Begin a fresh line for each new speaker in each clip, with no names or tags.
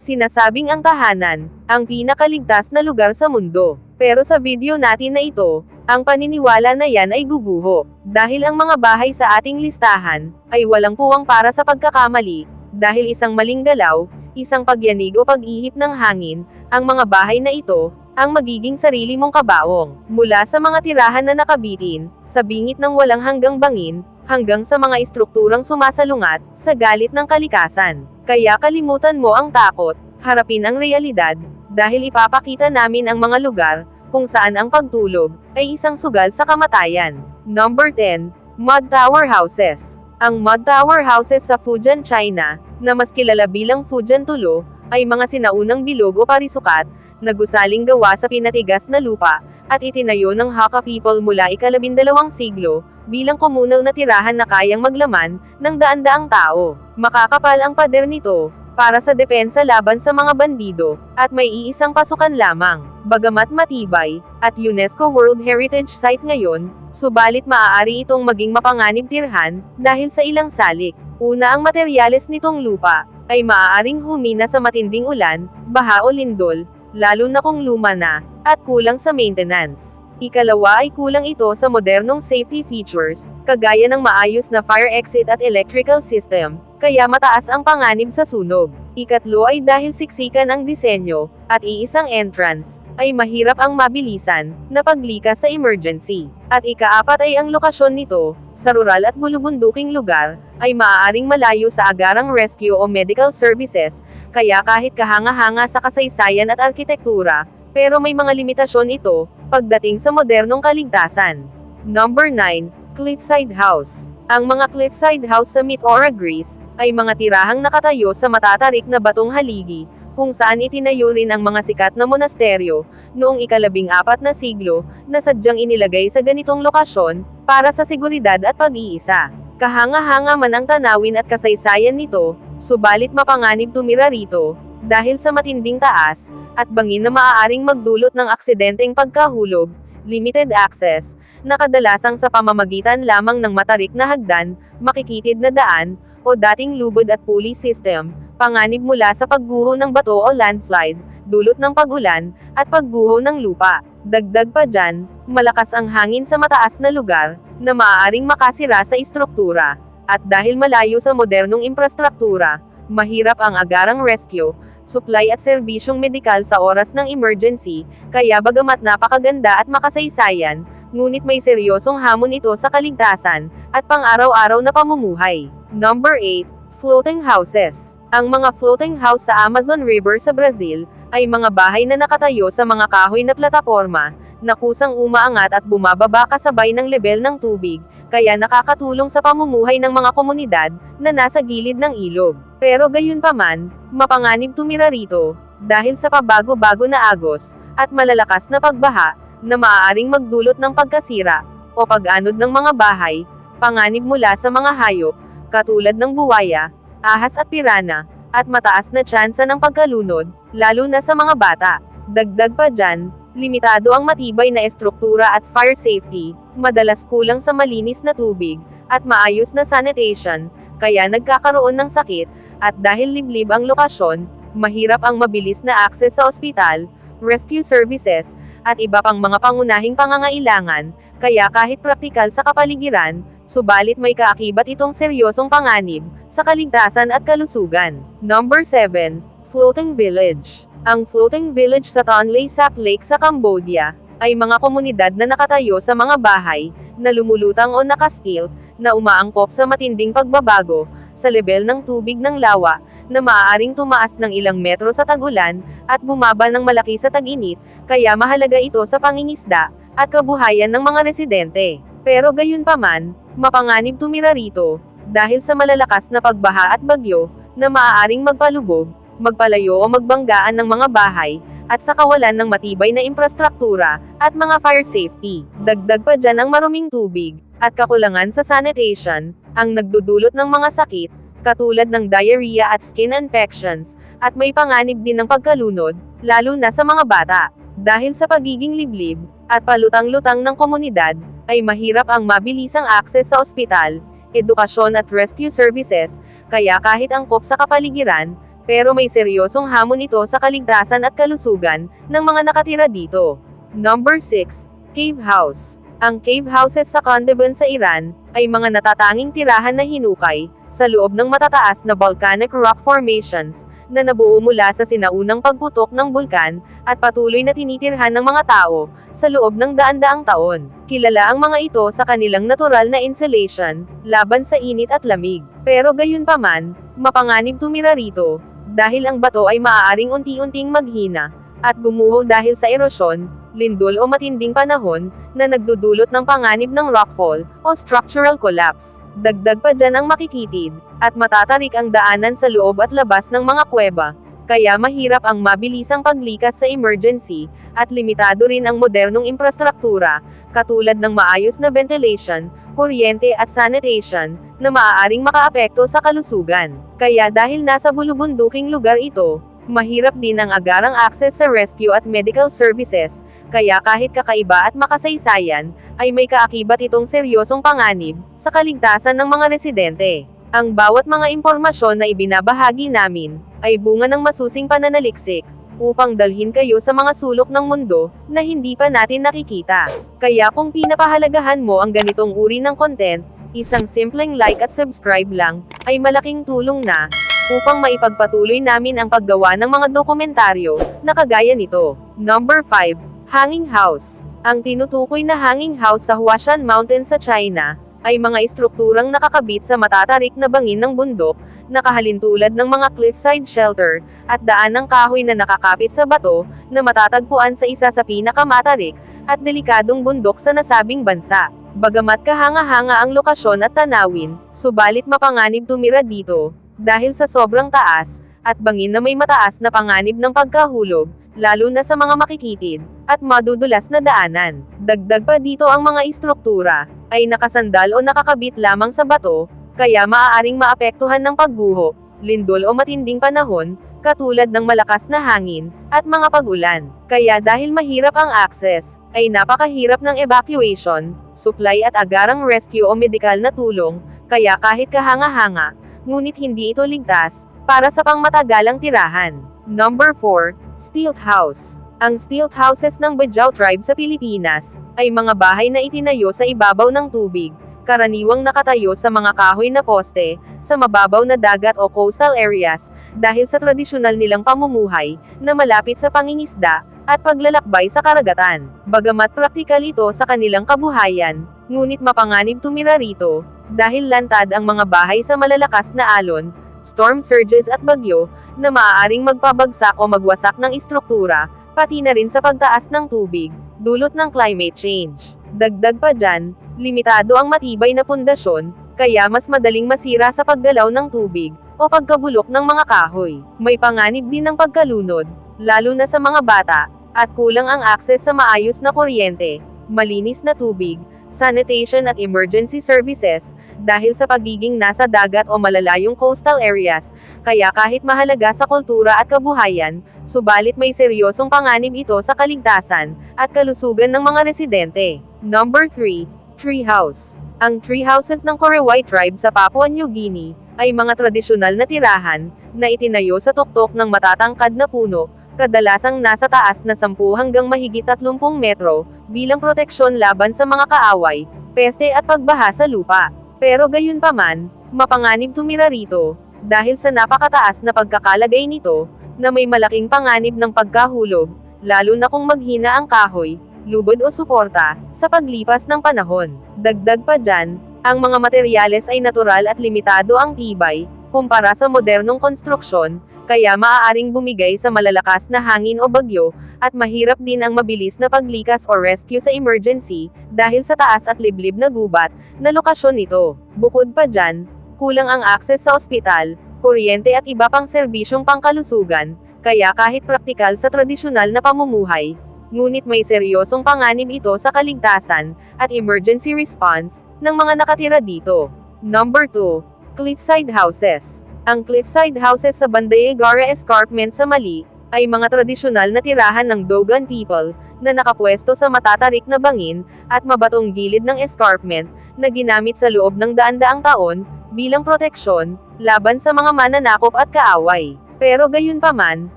Sinasabing ang tahanan, ang pinakaligtas na lugar sa mundo. Pero sa video natin na ito, ang paniniwala na yan ay guguho. Dahil ang mga bahay sa ating listahan, ay walang puwang para sa pagkakamali, dahil isang maling galaw, isang pagyanig o pag-ihip ng hangin, ang mga bahay na ito, ang magiging sarili mong kabaong. Mula sa mga tirahan na nakabitin, sa bingit ng walang hanggang bangin, hanggang sa mga estrukturang sumasalungat, sa galit ng kalikasan. Kaya kalimutan mo ang takot, harapin ang realidad, dahil ipapakita namin ang mga lugar, kung saan ang pagtulog, ay isang sugal sa kamatayan. Number 10, Mud Tower Houses. Ang mud tower houses sa Fujian, China, na mas kilala bilang Fujian Tulo, ay mga sinaunang bilog o parisukat, na gusaling gawa sa pinatigas na lupa, at itinayo ng Hakka people mula ika-12 siglo, bilang komunal na tirahan na kayang maglaman, ng daan-daang tao. Makakapal ang pader nito, para sa depensa laban sa mga bandido, at may iisang pasukan lamang. Bagamat matibay, at UNESCO World Heritage Site ngayon, subalit maaari itong maging mapanganib tirhan, dahil sa ilang salik. Una, ang materyales nitong lupa, ay maaaring humina sa matinding ulan, baha o lindol, lalo na kung luma na, at kulang sa maintenance. Ikalawa ay kulang ito sa modernong safety features, kagaya ng maayos na fire exit at electrical system, kaya mataas ang panganib sa sunog. Ikatlo ay dahil siksikan ang disenyo, at iisang entrance, ay mahirap ang mabilisan, na paglikas sa emergency. At ikaapat ay ang lokasyon nito, sa rural at bulubunduking lugar, ay maaaring malayo sa agarang rescue o medical services, kaya kahit kahanga-hanga sa kasaysayan at arkitektura, pero may mga limitasyon ito, pagdating sa modernong kaligtasan. Number 9, Cliffside House. Ang mga cliffside house sa Meteora, Greece, ay mga tirahang nakatayo sa matatarik na batong haligi, kung saan itinayo rin ang mga sikat na monasteryo, noong ika-14 na siglo, na sadyang inilagay sa ganitong lokasyon, para sa seguridad at pag-iisa. Kahanga-hanga man ang tanawin at kasaysayan nito, subalit mapanganib tumira rito, dahil sa matinding taas, at bangin na maaaring magdulot ng aksidenteng pagkahulog, limited access, na kadalasang sa pamamagitan lamang ng matarik na hagdan, makikitid na daan, o dating lubod at pulley system, panganib mula sa pagguho ng bato o landslide, dulot ng pag-ulan, at pagguho ng lupa. Dagdag pa dyan, malakas ang hangin sa mataas na lugar, na maaaring makasira sa istruktura, at dahil malayo sa modernong infrastruktura, mahirap ang agarang rescue, supply at serbisyong medikal sa oras ng emergency, kaya bagamat napakaganda at makasaysayan, ngunit may seryosong hamon ito sa kaligtasan, at pang-araw-araw na pamumuhay. Number 8, Floating Houses. Ang mga floating house sa Amazon River sa Brazil, ay mga bahay na nakatayo sa mga kahoy na plataporma, na kusang umaangat at bumababa kasabay ng lebel ng tubig, kaya nakakatulong sa pamumuhay ng mga komunidad, na nasa gilid ng ilog. Pero gayunpaman, mapanganib tumira rito, dahil sa pabago-bago na agos, at malalakas na pagbaha, na maaaring magdulot ng pagkasira, o pag-anod ng mga bahay, panganib mula sa mga hayop, katulad ng buwaya, ahas at pirana, at mataas na tsansa ng pagkalunod, lalo na sa mga bata. Dagdag pa dyan, limitado ang matibay na estruktura at fire safety, madalas kulang sa malinis na tubig, at maayos na sanitation, kaya nagkakaroon ng sakit, at dahil liblib ang lokasyon, mahirap ang mabilis na access sa ospital, rescue services, at iba pang mga pangunahing pangangailangan, kaya kahit praktikal sa kapaligiran, subalit may kaakibat itong seryosong panganib, sa kaligtasan at kalusugan. Number 7, Floating Village. Ang floating village sa Tonle Sap Lake sa Cambodia, ay mga komunidad na nakatayo sa mga bahay, na lumulutang o nakastilt, na umaangkop sa matinding pagbabago, sa lebel ng tubig ng lawa, na maaaring tumaas ng ilang metro sa tag-ulan, at bumaba ng malaki sa tag-init, kaya mahalaga ito sa pangingisda, at kabuhayan ng mga residente. Pero gayunpaman, mapanganib tumira rito, dahil sa malalakas na pagbaha at bagyo, na maaaring magpalubog, magpalayo o magbanggaan ng mga bahay, at sa kawalan ng matibay na infrastruktura, at mga fire safety. Dagdag pa dyan ang maruming tubig, at kakulangan sa sanitation, ang nagdudulot ng mga sakit, katulad ng diarrhea at skin infections, at may panganib din ng pagkalunod, lalo na sa mga bata. Dahil sa pagiging liblib, at palutang-lutang ng komunidad, ay mahirap ang mabilisang akses sa ospital, edukasyon at rescue services, kaya kahit angkop sa kapaligiran, pero may seryosong hamon ito sa kaligtasan at kalusugan ng mga nakatira dito. Number 6. Cave House. Ang cave houses sa Kondabun sa Iran ay mga natatanging tirahan na hinukay sa loob ng matataas na volcanic rock formations na nabuo mula sa sinaunang pagputok ng bulkan at patuloy na tinitirhan ng mga tao sa loob ng daan-daang taon. Kilala ang mga ito sa kanilang natural na insulation laban sa init at lamig. Pero gayunpaman, mapanganib tumira rito dahil ang bato ay maaaring unti-unting maghina at gumuho dahil sa erosyon, lindol o matinding panahon na nagdudulot ng panganib ng rockfall o structural collapse. Dagdag pa dyan ang makikitid at matatarik ang daanan sa loob at labas ng mga kuweba, kaya mahirap ang mabilisang paglikas sa emergency at limitado rin ang modernong infrastruktura katulad ng maayos na ventilation, kuryente at sanitation na maaaring makaapekto sa kalusugan. Kaya dahil nasa bulubunduking lugar ito, mahirap din ang agarang access sa rescue at medical services, kaya kahit kakaiba at makasaysayan, ay may kaakibat itong seryosong panganib sa kaligtasan ng mga residente. Ang bawat mga impormasyon na ibinabahagi namin, ay bunga ng masusing pananaliksik, upang dalhin kayo sa mga sulok ng mundo, na hindi pa natin nakikita. Kaya kung pinapahalagahan mo ang ganitong uri ng content, isang simpleng like at subscribe lang, ay malaking tulong na, upang maipagpatuloy namin ang paggawa ng mga dokumentaryo, na kagaya nito. Number 5. Hanging House. Ang tinutukoy na hanging house sa Huashan Mountain sa China, ay mga estrukturang nakakabit sa matatarik na bangin ng bundok, nakahalintulad ng mga cliffside shelter, at daan ng kahoy na nakakapit sa bato, na matatagpuan sa isa sa pinakamatarik, at delikadong bundok sa nasabing bansa. Bagamat kahanga-hanga ang lokasyon at tanawin, subalit mapanganib tumira dito, dahil sa sobrang taas, at bangin na may mataas na panganib ng pagkahulog, lalo na sa mga makikitid, at madudulas na daanan. Dagdag pa dito ang mga istruktura, ay nakasandal o nakakabit lamang sa bato, kaya maaaring maapektuhan ng pagguho, lindol o matinding panahon, katulad ng malakas na hangin, at mga pag-ulan. Kaya dahil mahirap ang access, ay napakahirap ng evacuation, supply at agarang rescue o medikal na tulong, kaya kahit kahanga-hanga, ngunit hindi ito ligtas, para sa pangmatagalang tirahan. Number 4. Stilt House. Ang stilt houses ng Bajau tribe sa Pilipinas, ay mga bahay na itinayo sa ibabaw ng tubig, karaniwang nakatayo sa mga kahoy na poste, sa mababaw na dagat o coastal areas, dahil sa tradisyonal nilang pamumuhay, na malapit sa pangingisda, at paglalakbay sa karagatan. Bagamat praktikal ito sa kanilang kabuhayan, ngunit mapanganib tumira rito, dahil lantad ang mga bahay sa malalakas na alon, storm surges at bagyo, na maaaring magpabagsak o magwasak ng istruktura, pati na rin sa pagtaas ng tubig, dulot ng climate change. Dagdag pa dyan, limitado ang matibay na pundasyon, kaya mas madaling masira sa paggalaw ng tubig, o pagkabulok ng mga kahoy. May panganib din ng pagkalunod, lalo na sa mga bata, at kulang ang akses sa maayos na kuryente, malinis na tubig, sanitation at emergency services, dahil sa pagiging nasa dagat o malalayong coastal areas, kaya kahit mahalaga sa kultura at kabuhayan, subalit may seryosong panganib ito sa kaligtasan, at kalusugan ng mga residente. Number 3. Treehouse. Ang treehouses ng Korowai tribe sa Papua New Guinea, ay mga tradisyonal na tirahan, na itinayo sa tuktok ng matatangkad na puno, kadalasang nasa taas na 10 hanggang mahigit 30 metro, bilang proteksyon laban sa mga kaaway, peste at pagbaha sa lupa. Pero gayunpaman, mapanganib tumira rito, dahil sa napakataas na pagkakalagay nito, na may malaking panganib ng pagkahulog, lalo na kung maghina ang kahoy, lubod o suporta, sa paglipas ng panahon. Dagdag pa dyan, ang mga materyales ay natural at limitado ang tibay, kumpara sa modernong konstruksyon, kaya maaaring bumigay sa malalakas na hangin o bagyo, at mahirap din ang mabilis na paglikas o rescue sa emergency, dahil sa taas at liblib na gubat, na lokasyon nito. Bukod pa dyan, kulang ang akses sa ospital, kuryente at iba pang serbisyong pangkalusugan, kaya kahit praktikal sa tradisyonal na pamumuhay, ngunit may seryosong panganib ito sa kaligtasan, at emergency response, ng mga nakatira dito. Number 2. Cliffside Houses. Ang cliffside houses sa Bandayagara Escarpment sa Mali, ay mga tradisyonal na tirahan ng Dogon people, na nakapwesto sa matatarik na bangin, at mabatong gilid ng escarpment, na ginamit sa loob ng daan-daang taon, bilang proteksyon, laban sa mga mananakop at kaaway. Pero gayunpaman,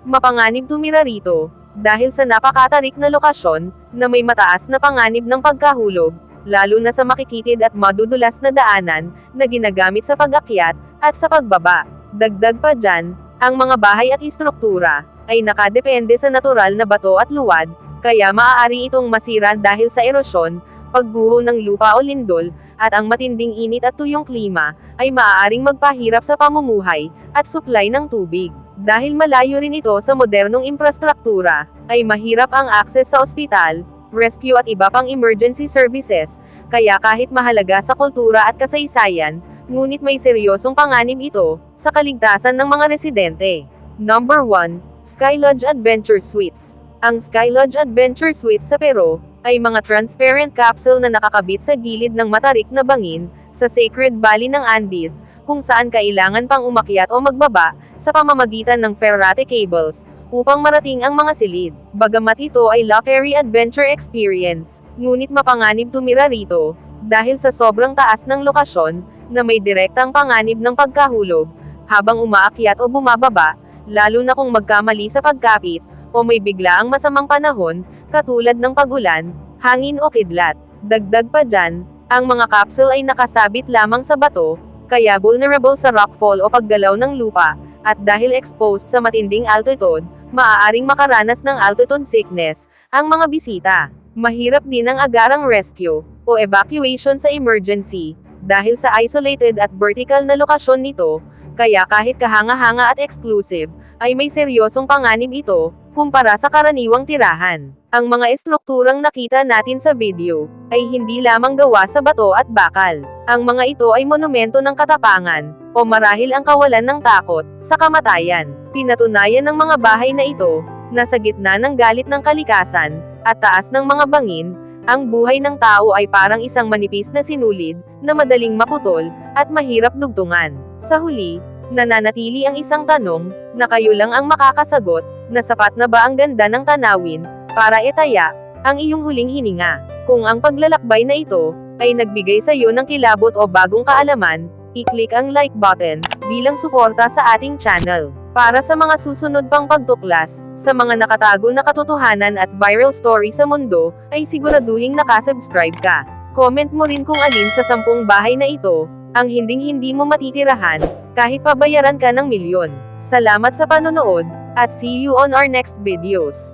mapanganib tumira rito, dahil sa napakatarik na lokasyon, na may mataas na panganib ng pagkahulog, lalo na sa makikitid at madudulas na daanan, na ginagamit sa pag-akyat, at sa pagbaba. Dagdag pa dyan, ang mga bahay at istruktura, ay nakadepende sa natural na bato at luwad, kaya maaari itong masira dahil sa erosyon, pagguho ng lupa o lindol, at ang matinding init at tuyong klima, ay maaaring magpahirap sa pamumuhay, at supply ng tubig. Dahil malayo rin ito sa modernong infrastruktura, ay mahirap ang akses sa ospital, rescue at iba pang emergency services, kaya kahit mahalaga sa kultura at kasaysayan, ngunit may seryosong panganib ito, sa kaligtasan ng mga residente. Number 1, Sky Lodge Adventure Suites. Ang Sky Lodge Adventure Suites sa Peru, ay mga transparent capsule na nakakabit sa gilid ng matarik na bangin, sa Sacred Valley ng Andes, kung saan kailangan pang umakyat o magbaba, sa pamamagitan ng ferrate cables, upang marating ang mga silid. Bagamat ito ay luxury adventure experience, ngunit mapanganib tumira rito, dahil sa sobrang taas ng lokasyon, na may direktang panganib ng pagkahulog, habang umaakyat o bumababa, lalo na kung magkamali sa pagkapit, o may biglaang masamang panahon, katulad ng pagulan, hangin o kidlat. Dagdag pa dyan, ang mga capsule ay nakasabit lamang sa bato, kaya vulnerable sa rockfall o paggalaw ng lupa, at dahil exposed sa matinding altitude, maaaring makaranas ng altitude sickness, ang mga bisita. Mahirap din ang agarang rescue, o evacuation sa emergency, dahil sa isolated at vertical na lokasyon nito, kaya kahit kahanga-hanga at exclusive, ay may seryosong panganib ito, kumpara sa karaniwang tirahan. Ang mga estrukturang nakita natin sa video, ay hindi lamang gawa sa bato at bakal. Ang mga ito ay monumento ng katapangan, o marahil ang kawalan ng takot, sa kamatayan. Pinatunayan ng mga bahay na ito, na sa gitna ng galit ng kalikasan, at taas ng mga bangin, ang buhay ng tao ay parang isang manipis na sinulid, na madaling maputol, at mahirap dugtungan. Sa huli, nananatili ang isang tanong, na kayo lang ang makakasagot, na sapat na ba ang ganda ng tanawin, para itaya, ang iyong huling hininga. Kung ang paglalakbay na ito, ay nagbigay sa iyo ng kilabot o bagong kaalaman, i-click ang like button, bilang suporta sa ating channel. Para sa mga susunod pang pagtuklas, sa mga nakatago na katotohanan at viral story sa mundo, ay siguraduhing nakasubscribe ka. Comment mo rin kung alin sa 10 bahay na ito, ang hinding-hindi mo matitirahan, kahit pabayaran ka ng milyon. Salamat sa panonood, at see you on our next videos.